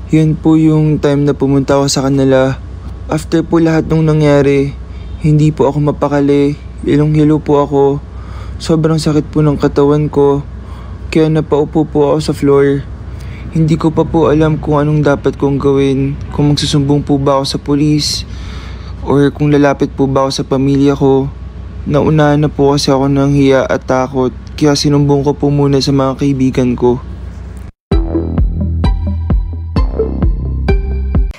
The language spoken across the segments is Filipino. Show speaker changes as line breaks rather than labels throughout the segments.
Yan po yung time na pumunta ako sa kanila. After po lahat nung nangyari, hindi po ako mapakali. Hilong-hilo po ako. Sobrang sakit po ng katawan ko. Kaya napaupo po ako sa floor. Hindi ko pa po alam kung anong dapat kong gawin. Kung magsusumbong po ba ako sa pulis. Or kung lalapit po ba ako sa pamilya ko. Naunahan na po kasi ako ng hiya at takot. Kaya sinumbong ko po muna sa mga kaibigan ko.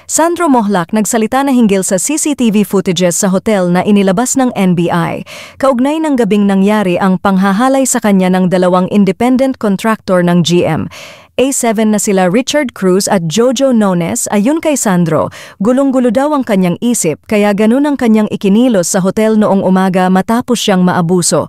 Sandro Mohlak nagsalita na hinggil sa CCTV footages sa hotel na inilabas ng NBI. Kaugnay ng gabing nangyari ang panghahalay sa kanya ng dalawang independent contractor ng GM. A7 na sila Richard Cruz at Jojo Nones. Ayon kay Sandro, gulong-gulo daw ang kanyang isip kaya ganun ang kanyang ikinilos sa hotel noong umaga matapos siyang maabuso.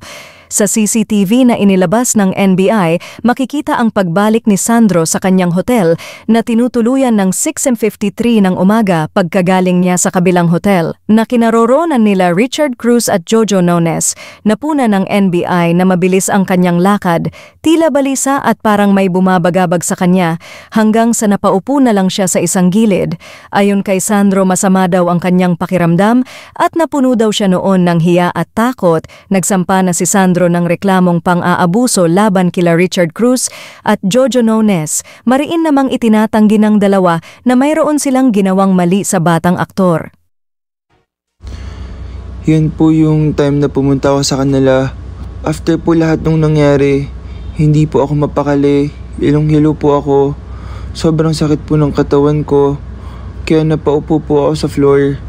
Sa CCTV na inilabas ng NBI, makikita ang pagbalik ni Sandro sa kanyang hotel na tinutuluyan ng 6:53 ng umaga pagkagaling niya sa kabilang hotel na kinaroroonan nila Richard Cruz at Jojo Nones. Napuna ng NBI na mabilis ang kanyang lakad, tila balisa at parang may bumabagabag sa kanya hanggang sa napaupo na lang siya sa isang gilid. Ayon kay Sandro, masama daw ang kanyang pakiramdam at napuno daw siya noon ng hiya at takot. Nagsampa na si Sandro ng reklamong pang-aabuso laban kila Richard Cruz at Jojo Nones. Mariin namang itinatanggi ng dalawa na mayroon silang ginawang mali sa batang aktor.
Yan po yung time na pumunta ako sa kanila. After po lahat nung nangyari, hindi po ako mapakali. Hilong-hilo po ako. Sobrang sakit po ng katawan ko. Kaya napaupo po ako sa floor.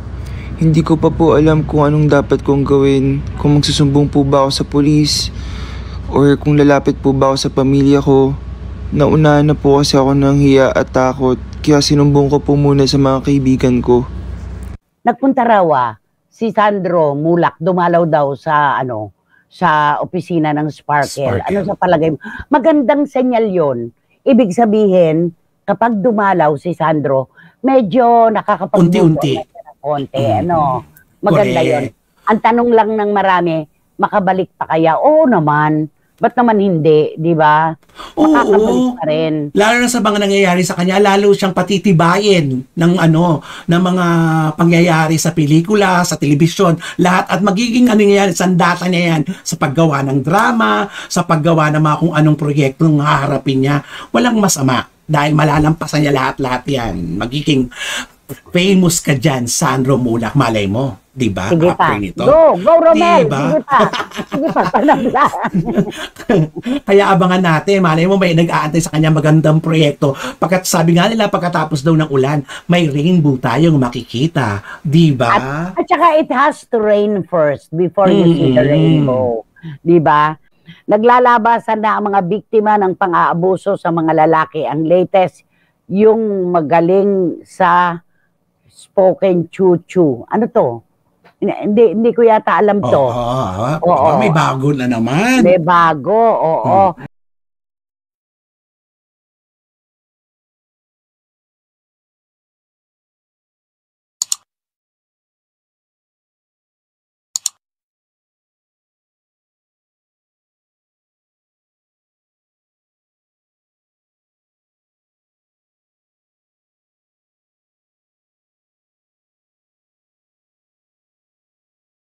Hindi ko pa po alam kung anong dapat kong gawin. Kung magsusumbong po ba ako sa pulis. Or kung lalapit po ba ako sa pamilya ko. Naunahan na po kasi ako ng hiya at takot. Kaya sinumbong ko po muna sa mga kaibigan ko.
Nagpunta raw si Sandro Mulak, dumalaw daw sa sa opisina ng Sparkle. Ano sa palagay mo? Magandang senyal 'yon. Ibig sabihin, kapag dumalaw si Sandro, medyo
unti-unti.
Konti, maganda yon. Ang tanong lang ng marami, makabalik pa kaya? Oo naman. Ba't naman hindi, di ba? Makakabalik pa rin.
Lalo na sa mga nangyayari sa kanya, lalo siyang patitibayin ng ng mga pangyayari sa pelikula, sa telebisyon, lahat at magiging yan, sandata niya yan sa paggawa ng drama, sa paggawa ng mga kung anong proyektong haharapin niya. Walang masama dahil malalampasan niya lahat-lahat yan. Magiging famous ka dyan, Sandro Mulak, malay mo, di ba?
Sige pa.
Nito.
Go Romel,
diba?
sige pa. Sige pa, panabla.
Kaya abangan natin, malay mo may nag-aantay sa kanya magandang proyekto. Sabi nga nila, pagkatapos daw ng ulan, may rainbow tayong makikita, di ba?
At saka it has to rain first before you see the rainbow, di ba? Naglalabasan na ang mga biktima ng pang-aabuso sa mga lalaki. Ang latest, yung magaling sa spoken chuchu. Ano to? Hindi ko yata alam to.
Oo, may bago na naman.
May bago, oo.